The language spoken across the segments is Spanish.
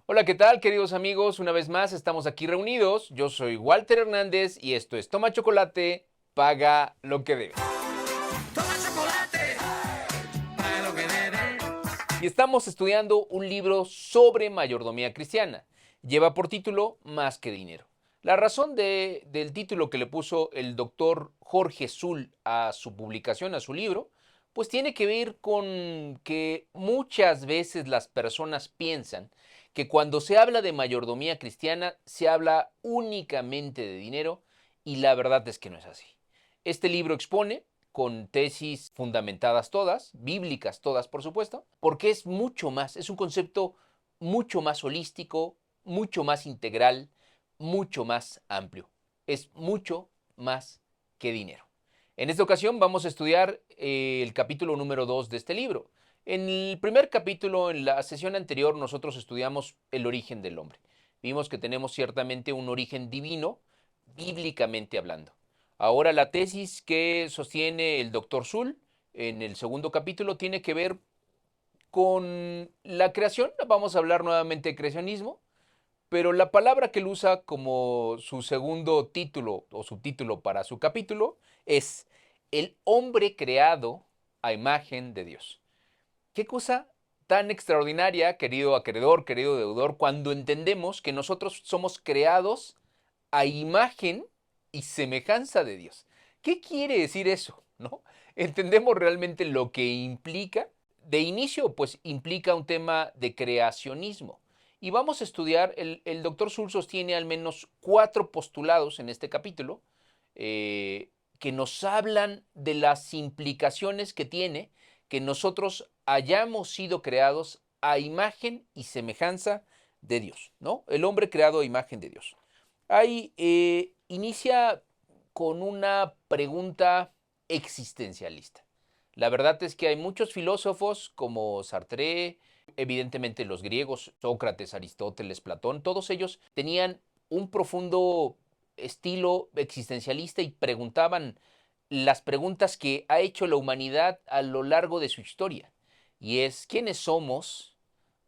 Hola, ¿qué tal, queridos amigos? Una vez más estamos aquí reunidos. Yo soy Walter Hernández y esto es Toma Chocolate, paga lo que debes. Toma chocolate, paga lo que debe. Y estamos estudiando un libro sobre mayordomía cristiana. Lleva por título Más que dinero. La razón del título que le puso el doctor Jorge Zull a su publicación, a su libro, pues tiene que ver con que muchas veces las personas piensan que cuando se habla de mayordomía cristiana se habla únicamente de dinero, y la verdad es que no es así. Este libro expone, con tesis fundamentadas todas, bíblicas todas por supuesto, porque es mucho más, es un concepto mucho más holístico, mucho más integral, mucho más amplio. Es mucho más que dinero. En esta ocasión vamos a estudiar el capítulo número 2 de este libro. En el primer capítulo, en la sesión anterior, nosotros estudiamos el origen del hombre. Vimos que tenemos ciertamente un origen divino, bíblicamente hablando. Ahora la tesis que sostiene el doctor Zull en el segundo capítulo tiene que ver con la creación. Vamos a hablar nuevamente de creacionismo, pero la palabra que él usa como su segundo título o subtítulo para su capítulo es el hombre creado a imagen de Dios. Qué cosa tan extraordinaria, querido acreedor, querido deudor, cuando entendemos que nosotros somos creados a imagen y semejanza de Dios. ¿Qué quiere decir eso? ¿No? Entendemos realmente lo que implica. De inicio, pues implica un tema de creacionismo. Y vamos a estudiar, el doctor Sul sostiene al menos 4 postulados en este capítulo que nos hablan de las implicaciones que tiene que nosotros hayamos sido creados a imagen y semejanza de Dios, ¿no? El hombre creado a imagen de Dios. Ahí inicia con una pregunta existencialista. La verdad es que hay muchos filósofos como Sartre, evidentemente los griegos, Sócrates, Aristóteles, Platón, todos ellos tenían un profundo estilo existencialista y preguntaban las preguntas que ha hecho la humanidad a lo largo de su historia. Y es, ¿quiénes somos?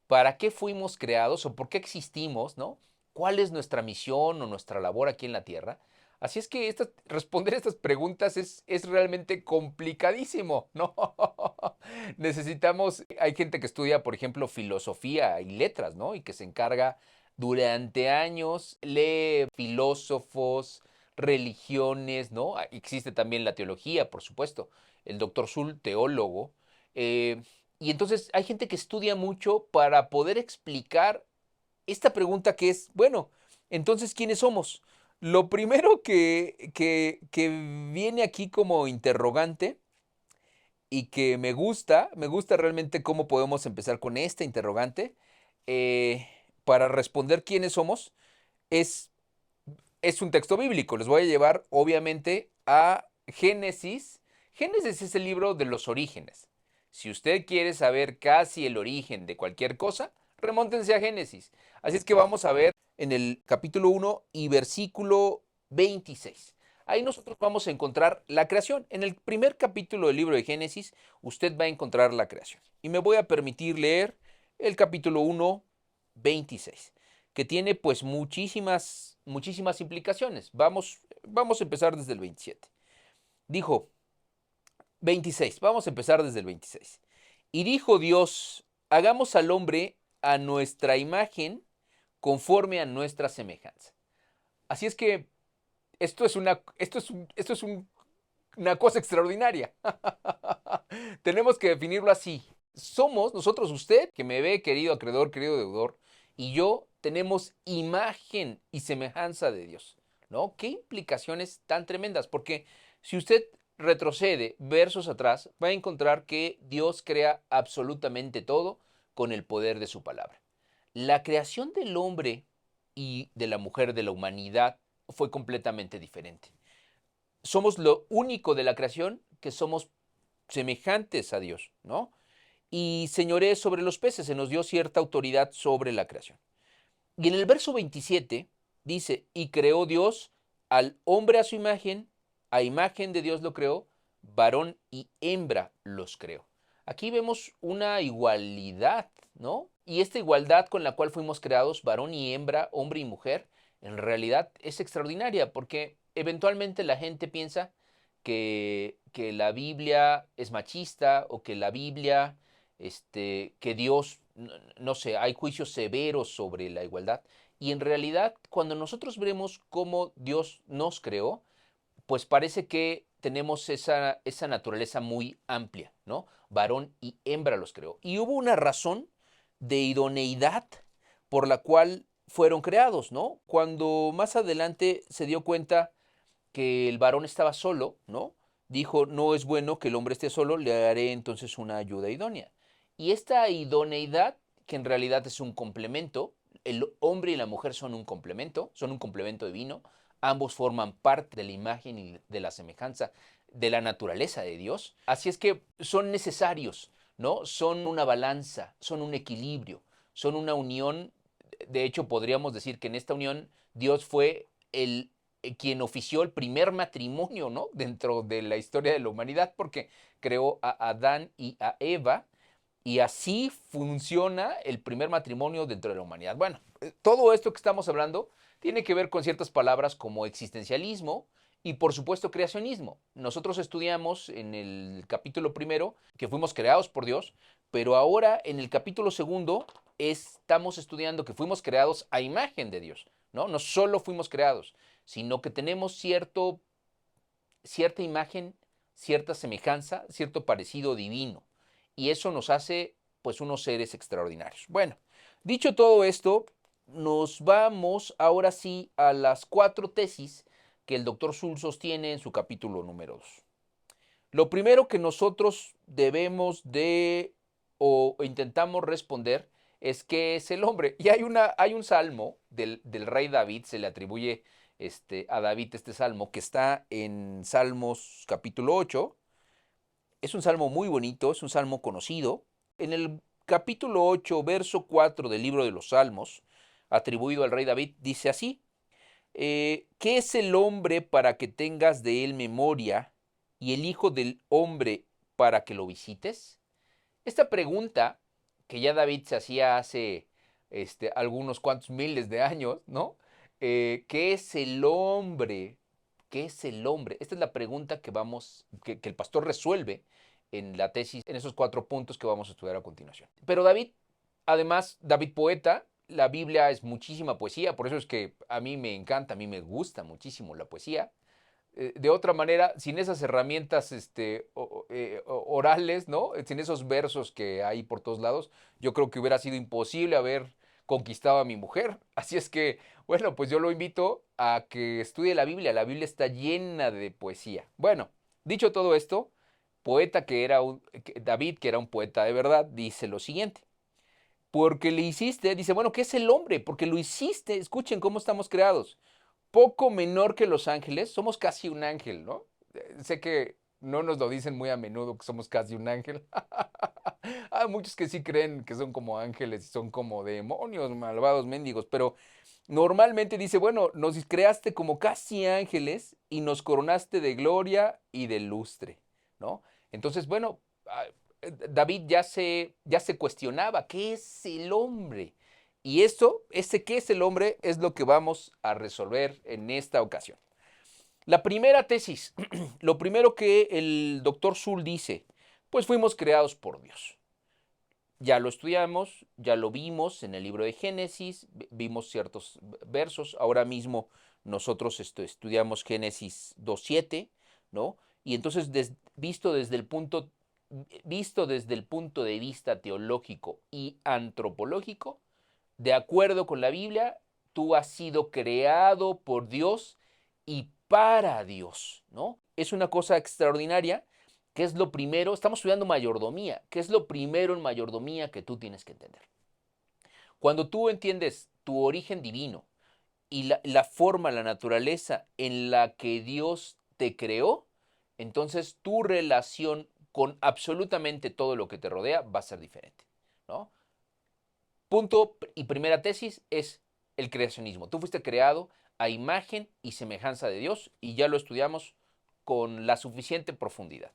¿Para qué fuimos creados o por qué existimos? ¿No? ¿Cuál es nuestra misión o nuestra labor aquí en la Tierra? Así es que responder estas preguntas es realmente complicadísimo, ¿no? Necesitamos, hay gente que estudia, por ejemplo, filosofía y letras, ¿no? Y que se encarga durante años, lee filósofos, religiones, ¿no? Existe también la teología, por supuesto. El doctor Sul, teólogo. Y entonces hay gente que estudia mucho para poder explicar esta pregunta que es, bueno, entonces, ¿quiénes somos? Lo primero que viene aquí como interrogante y que me gusta realmente cómo podemos empezar con esta interrogante para responder quiénes somos, es, es un texto bíblico. Les voy a llevar, obviamente, a Génesis. Génesis es el libro de los orígenes. Si usted quiere saber casi el origen de cualquier cosa, remóntense a Génesis. Así es que vamos a ver en el capítulo 1 y versículo 26. Ahí nosotros vamos a encontrar la creación. En el primer capítulo del libro de Génesis, usted va a encontrar la creación. Y me voy a permitir leer el capítulo 1, 26, que tiene pues muchísimas implicaciones. Vamos a empezar desde el 27. Dijo, 26, vamos a empezar desde el 26. Y dijo Dios, hagamos al hombre a nuestra imagen conforme a nuestra semejanza. Así es que una cosa extraordinaria. Tenemos que definirlo así. Somos nosotros, usted, que me ve, querido acreedor, querido deudor, y yo tenemos imagen y semejanza de Dios, ¿no? ¿Qué implicaciones tan tremendas? Porque si usted retrocede versos atrás, va a encontrar que Dios crea absolutamente todo con el poder de su palabra. La creación del hombre y de la mujer, de la humanidad, fue completamente diferente. Somos lo único de la creación que somos semejantes a Dios, ¿no? Y señoree sobre los peces, se nos dio cierta autoridad sobre la creación. Y en el verso 27 dice, y creó Dios al hombre a imagen de Dios lo creó, varón y hembra los creó. Aquí vemos una igualdad, ¿no? Y esta igualdad con la cual fuimos creados, varón y hembra, hombre y mujer, en realidad es extraordinaria porque eventualmente la gente piensa que la Biblia es machista o que la Biblia, que Dios, no sé, hay juicios severos sobre la igualdad. Y en realidad, cuando nosotros vemos cómo Dios nos creó, pues parece que tenemos esa naturaleza muy amplia, ¿no? Varón y hembra los creó. Y hubo una razón de idoneidad por la cual fueron creados, ¿no? Cuando más adelante se dio cuenta que el varón estaba solo, ¿no? Dijo, no es bueno que el hombre esté solo, le haré entonces una ayuda idónea. Y esta idoneidad, que en realidad es un complemento, el hombre y la mujer son un complemento divino, ambos forman parte de la imagen y de la semejanza de la naturaleza de Dios. Así es que son necesarios, ¿no? Son una balanza, son un equilibrio, son una unión. De hecho, podríamos decir que en esta unión Dios fue quien ofició el primer matrimonio, ¿no? Dentro de la historia de la humanidad, porque creó a Adán y a Eva, y así funciona el primer matrimonio dentro de la humanidad. Bueno, todo esto que estamos hablando tiene que ver con ciertas palabras como existencialismo y por supuesto creacionismo. Nosotros estudiamos en el capítulo primero que fuimos creados por Dios, pero ahora en el capítulo segundo estamos estudiando que fuimos creados a imagen de Dios, ¿no? No solo fuimos creados, sino que tenemos cierta imagen, cierta semejanza, cierto parecido divino. Y eso nos hace pues unos seres extraordinarios. Bueno, dicho todo esto, nos vamos ahora sí a las 4 tesis que el doctor Sul sostiene en su capítulo número 2. Lo primero que nosotros debemos de o intentamos responder es qué es el hombre. Y hay un salmo del rey David, se le atribuye a David este salmo, que está en Salmos capítulo 8. Es un salmo muy bonito, es un salmo conocido. En el capítulo 8, verso 4 del libro de los Salmos, atribuido al rey David, dice así, ¿qué es el hombre para que tengas de él memoria y el hijo del hombre para que lo visites? Esta pregunta que ya David se hacía hace algunos cuantos miles de años, ¿no? ¿Qué es el hombre? ¿Qué es el hombre? Esta es la pregunta que el pastor resuelve en la tesis, en esos 4 puntos que vamos a estudiar a continuación. Pero David, además, David poeta, la Biblia es muchísima poesía, por eso es que a mí me encanta, a mí me gusta muchísimo la poesía. De otra manera, sin esas herramientas orales, ¿no? Sin esos versos que hay por todos lados, yo creo que hubiera sido imposible haber conquistado a mi mujer. Así es que, bueno, pues yo lo invito a que estudie la Biblia. La Biblia está llena de poesía. Bueno, dicho todo esto, David, que era un poeta de verdad, dice lo siguiente. Porque le hiciste, dice, bueno, ¿qué es el hombre? Porque lo hiciste, escuchen cómo estamos creados poco menor que los ángeles, somos casi un ángel, ¿no? Sé que no nos lo dicen muy a menudo que somos casi un ángel. Hay muchos que sí creen que son como ángeles y son como demonios, malvados mendigos, pero normalmente dice, bueno, nos creaste como casi ángeles y nos coronaste de gloria y de lustre, ¿no? Entonces, bueno, David ya se cuestionaba, ¿qué es el hombre? Y qué es el hombre, es lo que vamos a resolver en esta ocasión. La primera tesis, lo primero que el doctor Sul dice, pues fuimos creados por Dios. Ya lo estudiamos, ya lo vimos en el libro de Génesis, vimos ciertos versos, ahora mismo nosotros estudiamos Génesis 2.7, ¿no? Y entonces visto desde el punto de vista teológico y antropológico, de acuerdo con la Biblia, tú has sido creado por Dios y para Dios, ¿no? Es una cosa extraordinaria. ¿Qué es lo primero? Estamos estudiando mayordomía. ¿Qué es lo primero en mayordomía que tú tienes que entender? Cuando tú entiendes tu origen divino y la forma, la naturaleza en la que Dios te creó, entonces tu relación con absolutamente todo lo que te rodea va a ser diferente, ¿no? Punto y primera tesis es el creacionismo. Tú fuiste creado a imagen y semejanza de Dios y ya lo estudiamos con la suficiente profundidad.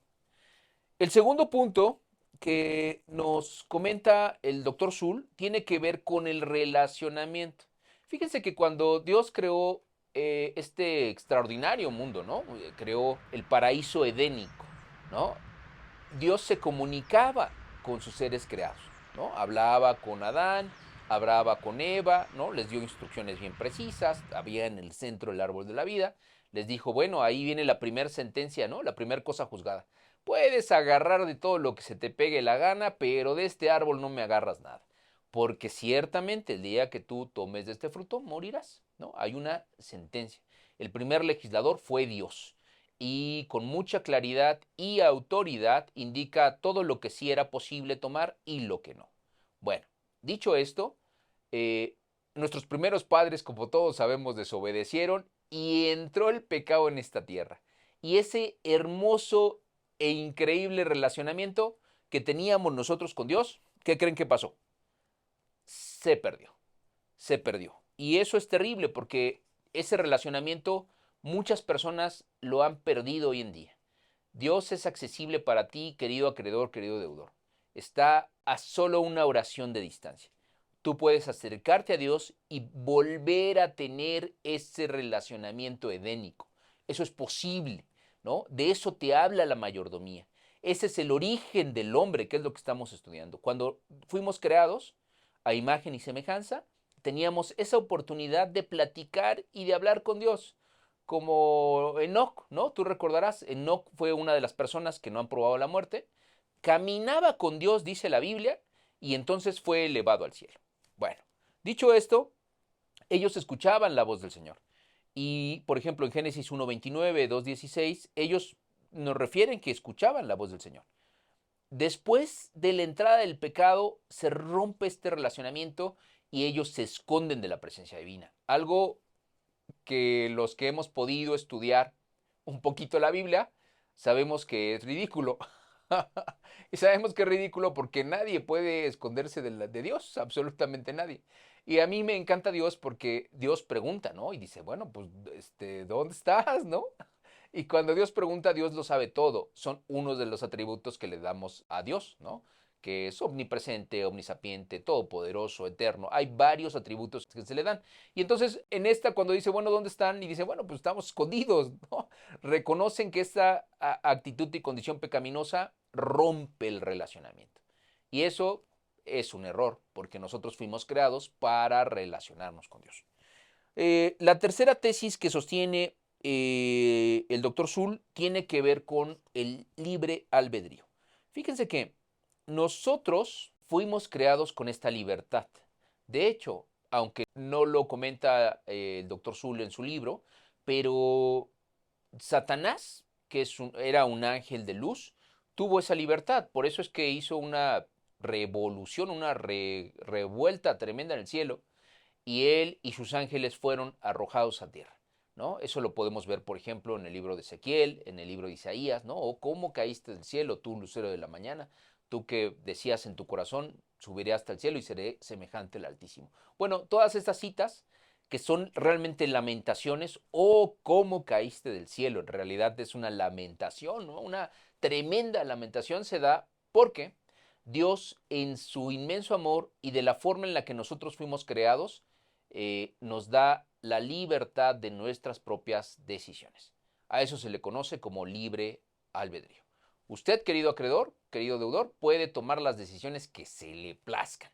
El segundo punto que nos comenta el doctor Sul tiene que ver con el relacionamiento. Fíjense que cuando Dios creó este extraordinario mundo, ¿no? Creó el paraíso edénico, ¿no? Dios se comunicaba con sus seres creados, ¿no? Hablaba con Adán, hablaba con Eva, ¿no? Les dio instrucciones bien precisas, había en el centro el árbol de la vida, les dijo, bueno, ahí viene la primera sentencia, ¿no? La primera cosa juzgada. Puedes agarrar de todo lo que se te pegue la gana, pero de este árbol no me agarras nada, porque ciertamente el día que tú tomes de este fruto morirás, ¿no? Hay una sentencia. El primer legislador fue Dios y con mucha claridad y autoridad indica todo lo que sí era posible tomar y lo que no. Bueno, dicho esto, eh, nuestros primeros padres, como todos sabemos, desobedecieron y entró el pecado en esta tierra. Y ese hermoso e increíble relacionamiento que teníamos nosotros con Dios, ¿qué creen que pasó? Se perdió, se perdió. Y eso es terrible porque ese relacionamiento muchas personas lo han perdido hoy en día. Dios es accesible para ti, querido acreedor, querido deudor. Está a solo una oración de distancia. Tú puedes acercarte a Dios y volver a tener ese relacionamiento edénico. Eso es posible, ¿no? De eso te habla la mayordomía. Ese es el origen del hombre, que es lo que estamos estudiando. Cuando fuimos creados a imagen y semejanza, teníamos esa oportunidad de platicar y de hablar con Dios como Enoch, ¿no? Tú recordarás, Enoch fue una de las personas que no han probado la muerte, caminaba con Dios, dice la Biblia, y entonces fue elevado al cielo. Bueno, dicho esto, ellos escuchaban la voz del Señor. Y, por ejemplo, en Génesis 1.29, 2.16, ellos nos refieren que escuchaban la voz del Señor. Después de la entrada del pecado, se rompe este relacionamiento y ellos se esconden de la presencia divina. Algo que los que hemos podido estudiar un poquito la Biblia, sabemos que es ridículo. Y sabemos que es ridículo porque nadie puede esconderse de Dios, absolutamente nadie. Y a mí me encanta Dios porque Dios pregunta, ¿no? Y dice, bueno, pues, ¿dónde estás, no? Y cuando Dios pregunta, Dios lo sabe todo. Son unos de los atributos que le damos a Dios, ¿no? Que es omnipresente, omnisapiente, todopoderoso, eterno. Hay varios atributos que se le dan. Y entonces, en esta, cuando dice, bueno, ¿dónde están? Y dice, bueno, pues estamos escondidos, ¿no? Reconocen que esta actitud y condición pecaminosa rompe el relacionamiento. Y eso es un error, porque nosotros fuimos creados para relacionarnos con Dios. La tercera tesis que sostiene el doctor Sul tiene que ver con el libre albedrío. Fíjense que nosotros fuimos creados con esta libertad. De hecho, aunque no lo comenta el doctor Sul en su libro, pero Satanás, que era un ángel de luz, tuvo esa libertad. Por eso es que hizo una revolución, una revuelta tremenda en el cielo y él y sus ángeles fueron arrojados a tierra, ¿no? Eso lo podemos ver, por ejemplo, en el libro de Ezequiel, en el libro de Isaías, ¿no? O cómo caíste del cielo, tú lucero de la mañana, tú que decías en tu corazón, subiré hasta el cielo y seré semejante al Altísimo. Bueno, todas estas citas que son realmente lamentaciones o cómo caíste del cielo, en realidad es una lamentación, ¿no? Una tremenda lamentación se da porque Dios en su inmenso amor y de la forma en la que nosotros fuimos creados, nos da la libertad de nuestras propias decisiones. A eso se le conoce como libre albedrío. Usted, querido acreedor, querido deudor, puede tomar las decisiones que se le plazcan,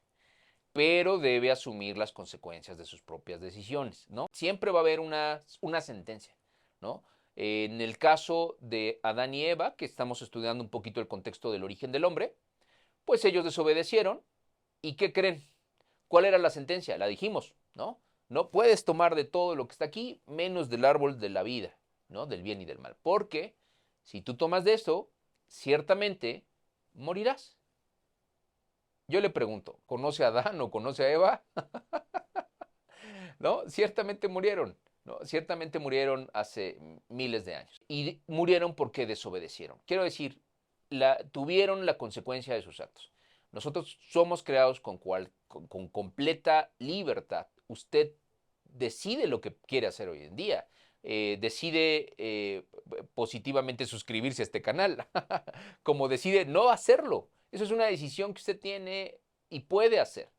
pero debe asumir las consecuencias de sus propias decisiones, ¿no? Siempre va a haber una sentencia, ¿no? En el caso de Adán y Eva, que estamos estudiando un poquito el contexto del origen del hombre, pues ellos desobedecieron. ¿Y qué creen? ¿Cuál era la sentencia? La dijimos, ¿no? No puedes tomar de todo lo que está aquí, menos del árbol de la vida, ¿no? Del bien y del mal. Porque si tú tomas de esto, ciertamente morirás. Yo le pregunto, ¿conoce a Adán o conoce a Eva? ¿No? Ciertamente murieron, ¿no? Ciertamente murieron hace miles de años. Y murieron porque desobedecieron. Quiero decir, tuvieron la consecuencia de sus actos. Nosotros somos creados con completa libertad. Usted decide lo que quiere hacer hoy en día. Decide positivamente suscribirse a este canal, como decide no hacerlo. Eso es una decisión que usted tiene y puede hacer.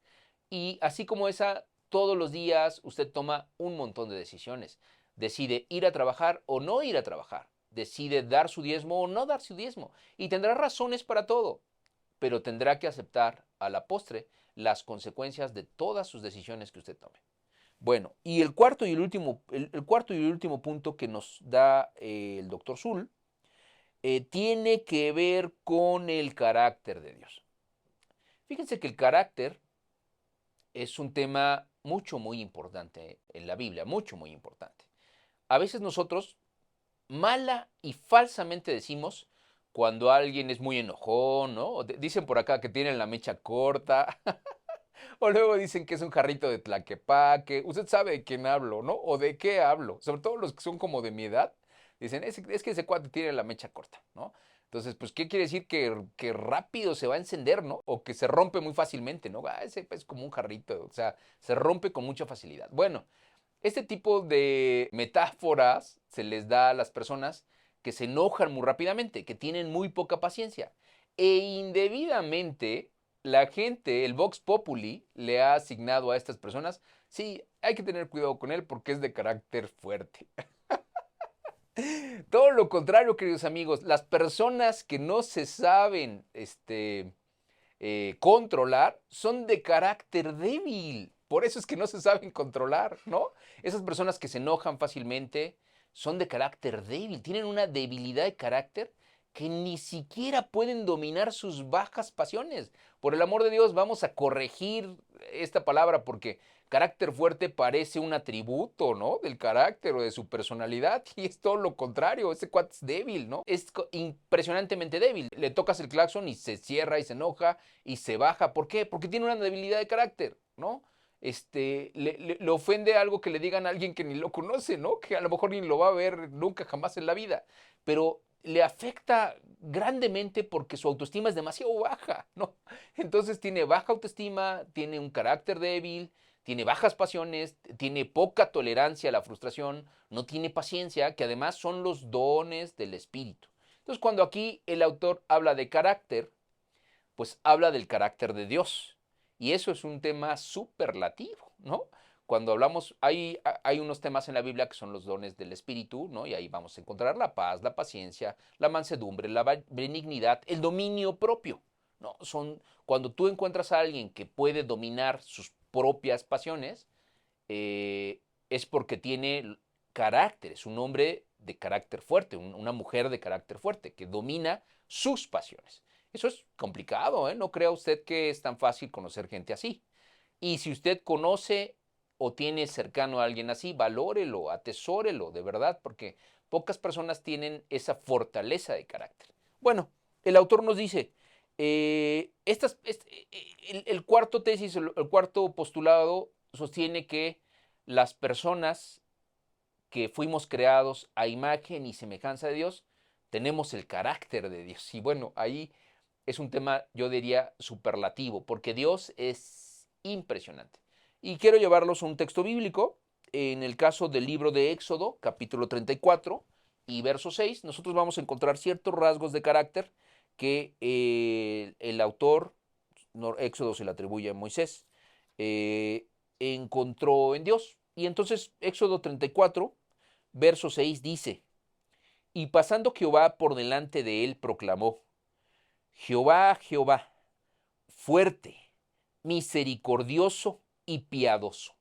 Y así como esa, todos los días usted toma un montón de decisiones. Decide ir a trabajar o no ir a trabajar. Decide dar su diezmo o no dar su diezmo. Y tendrá razones para todo, pero tendrá que aceptar a la postre las consecuencias de todas sus decisiones que usted tome. Bueno, y el cuarto y el último punto que nos da el doctor Zul tiene que ver con el carácter de Dios. Fíjense que el carácter es un tema muy importante en la Biblia, muy importante. A veces nosotros mala y falsamente decimos cuando alguien es muy enojón, ¿no? Dicen por acá que tienen la mecha corta, o luego dicen que es un jarrito de tlaquepaque. Usted sabe de quién hablo, ¿no? O de qué hablo. Sobre todo los que son como de mi edad, dicen, es que ese cuate tiene la mecha corta, ¿no? Entonces, pues, ¿qué quiere decir? Que rápido se va a encender, ¿no? O que se rompe muy fácilmente, ¿no? Ese es como un jarrito, o sea, se rompe con mucha facilidad. Bueno, este tipo de metáforas se les da a las personas que se enojan muy rápidamente, que tienen muy poca paciencia. E indebidamente, la gente, el Vox Populi, le ha asignado a estas personas, sí, hay que tener cuidado con él porque es de carácter fuerte. Todo lo contrario, queridos amigos, las personas que no se saben controlar son de carácter débil. Por eso es que no se saben controlar, ¿no? Esas personas que se enojan fácilmente son de carácter débil, tienen una debilidad de carácter que ni siquiera pueden dominar sus bajas pasiones. Por el amor de Dios, vamos a corregir esta palabra porque carácter fuerte parece un atributo, ¿no? Del carácter o de su personalidad y es todo lo contrario, ese cuate es débil, ¿no? Es impresionantemente débil. Le tocas el claxon y se cierra y se enoja y se baja. ¿Por qué? Porque tiene una debilidad de carácter, ¿no? Le ofende algo que le digan a alguien que ni lo conoce, ¿no? Que a lo mejor ni lo va a ver nunca jamás en la vida. Pero le afecta grandemente porque su autoestima es demasiado baja, ¿no? Entonces tiene baja autoestima, tiene un carácter débil, tiene bajas pasiones, tiene poca tolerancia a la frustración, no tiene paciencia, que además son los dones del espíritu. Entonces, cuando aquí el autor habla de carácter, pues habla del carácter de Dios. Y eso es un tema superlativo, ¿no? Cuando hablamos, hay unos temas en la Biblia que son los dones del Espíritu, ¿no? Y ahí vamos a encontrar la paz, la paciencia, la mansedumbre, la benignidad, el dominio propio, ¿no? Son, cuando tú encuentras a alguien que puede dominar sus propias pasiones, es porque tiene carácter, es un hombre de carácter fuerte, una mujer de carácter fuerte, que domina sus pasiones. Eso es complicado, ¿eh? No crea usted que es tan fácil conocer gente así. Y si usted conoce o tiene cercano a alguien así, valórelo, atesórelo, de verdad, porque pocas personas tienen esa fortaleza de carácter. Bueno, el autor nos dice, el cuarto tesis, el cuarto postulado sostiene que las personas que fuimos creados a imagen y semejanza de Dios, tenemos el carácter de Dios. Y bueno, ahí es un tema, yo diría, superlativo, porque Dios es impresionante. Y quiero llevarlos a un texto bíblico. En el caso del libro de Éxodo, capítulo 34 y verso 6, nosotros vamos a encontrar ciertos rasgos de carácter que el autor, Éxodo se le atribuye a Moisés, encontró en Dios. Y entonces Éxodo 34, verso 6 dice, y pasando Jehová por delante de él, proclamó, Jehová, Jehová, fuerte, misericordioso y piadoso,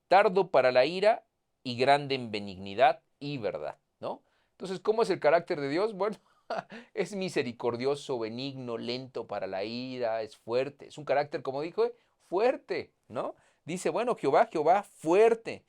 tardo para la ira y grande en benignidad y verdad, ¿no? Entonces, ¿cómo es el carácter de Dios? Bueno, es misericordioso, benigno, lento para la ira, es fuerte, es un carácter, como dijo, fuerte, ¿no? Dice, bueno, Jehová, Jehová, fuerte,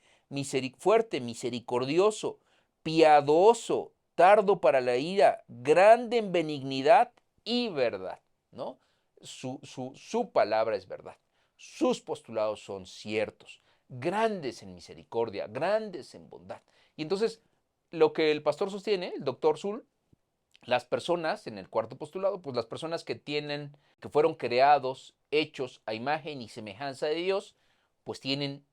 fuerte, misericordioso, piadoso, tardo para la ira, grande en benignidad y verdad, ¿no? Su palabra es verdad, sus postulados son ciertos, grandes en misericordia, grandes en bondad. Y entonces, lo que el pastor sostiene, el doctor Zul, las personas, en el cuarto postulado, pues las personas que fueron creados, hechos a imagen y semejanza de Dios, pues tienen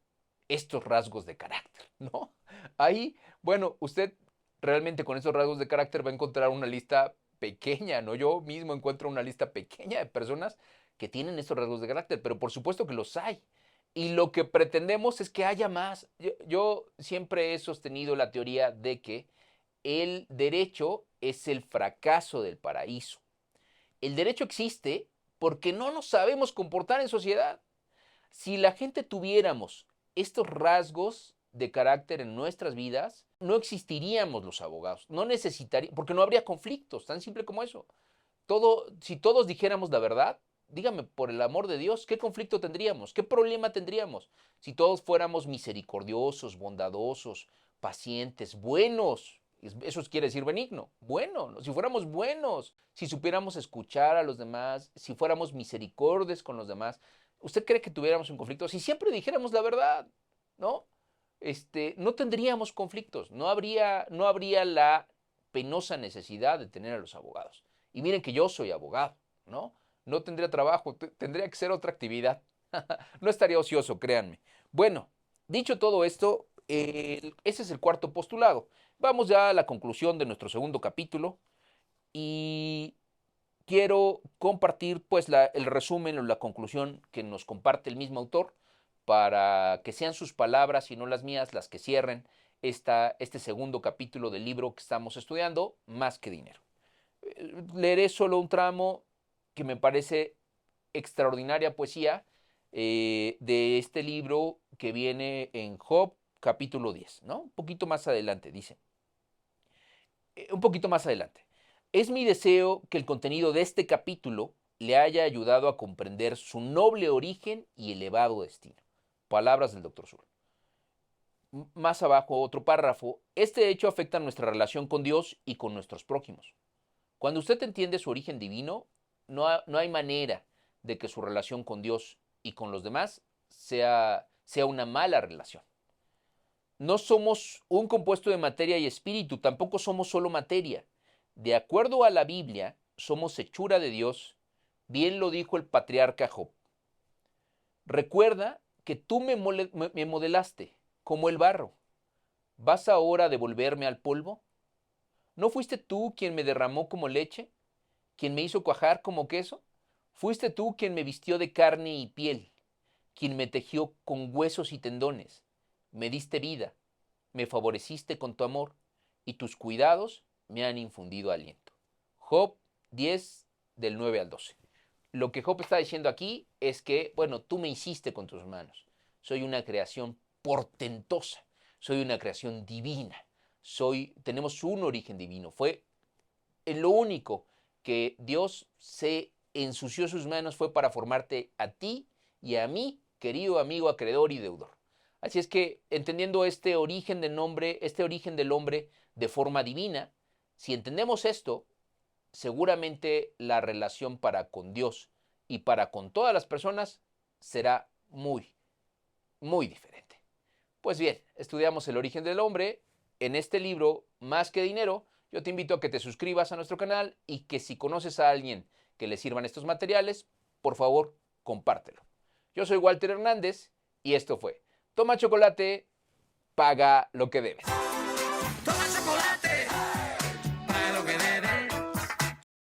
estos rasgos de carácter, ¿no? Ahí, bueno, usted realmente con estos rasgos de carácter va a encontrar una lista pequeña, ¿no? Yo mismo encuentro una lista pequeña de personas que tienen estos rasgos de carácter, pero por supuesto que los hay. Y lo que pretendemos es que haya más. Yo siempre he sostenido la teoría de que el derecho es el fracaso del paraíso. El derecho existe porque no nos sabemos comportar en sociedad. Si la gente tuviéramos estos rasgos de carácter en nuestras vidas, no existiríamos los abogados, no necesitaríamos, porque no habría conflictos, tan simple como eso. Si todos dijéramos la verdad, dígame, por el amor de Dios, ¿qué conflicto tendríamos? ¿Qué problema tendríamos? Si todos fuéramos misericordiosos, bondadosos, pacientes, buenos, eso quiere decir benigno, bueno, si fuéramos buenos, si supiéramos escuchar a los demás, si fuéramos misericordios con los demás, ¿usted cree que tuviéramos un conflicto? Si siempre dijéramos la verdad, ¿no? No tendríamos conflictos, no habría la penosa necesidad de tener a los abogados. Y miren que yo soy abogado, ¿no? No tendría trabajo, tendría que ser otra actividad. No estaría ocioso, créanme. Bueno, dicho todo esto, ese es el cuarto postulado. Vamos ya a la conclusión de nuestro segundo capítulo y quiero compartir pues el resumen o la conclusión que nos comparte el mismo autor para que sean sus palabras y no las mías las que cierren este segundo capítulo del libro que estamos estudiando, Más que dinero. Leeré solo un tramo que me parece extraordinaria poesía de este libro que viene en Job capítulo 10, ¿no? Un poquito más adelante, dice. Un poquito más adelante. Es mi deseo que el contenido de este capítulo le haya ayudado a comprender su noble origen y elevado destino. Palabras del Dr. Sul. Más abajo, otro párrafo. Este hecho afecta nuestra relación con Dios y con nuestros prójimos. Cuando usted entiende su origen divino, no hay manera de que su relación con Dios y con los demás sea una mala relación. No somos un compuesto de materia y espíritu, tampoco somos solo materia. De acuerdo a la Biblia, somos hechura de Dios, bien lo dijo el patriarca Job. Recuerda que tú me modelaste como el barro. ¿Vas ahora a devolverme al polvo? ¿No fuiste tú quien me derramó como leche? ¿Quien me hizo cuajar como queso? ¿Fuiste tú quien me vistió de carne y piel? ¿Quien me tejió con huesos y tendones? Me diste vida, me favoreciste con tu amor, y tus cuidados me han infundido aliento. Job 10, del 9 al 12. Lo que Job está diciendo aquí es que, bueno, tú me hiciste con tus manos. Soy una creación portentosa, soy una creación divina. Tenemos un origen divino. Fue en lo único que Dios se ensució sus manos fue para formarte a ti y a mí, querido amigo, acreedor y deudor. Así es que, entendiendo este origen del hombre de forma divina, si entendemos esto, seguramente la relación para con Dios y para con todas las personas será muy, muy diferente. Pues bien, estudiamos el origen del hombre en este libro, Más que dinero. Yo te invito a que te suscribas a nuestro canal y que si conoces a alguien que le sirvan estos materiales, por favor, compártelo. Yo soy Walter Hernández y esto fue Toma Chocolate, paga lo que debes.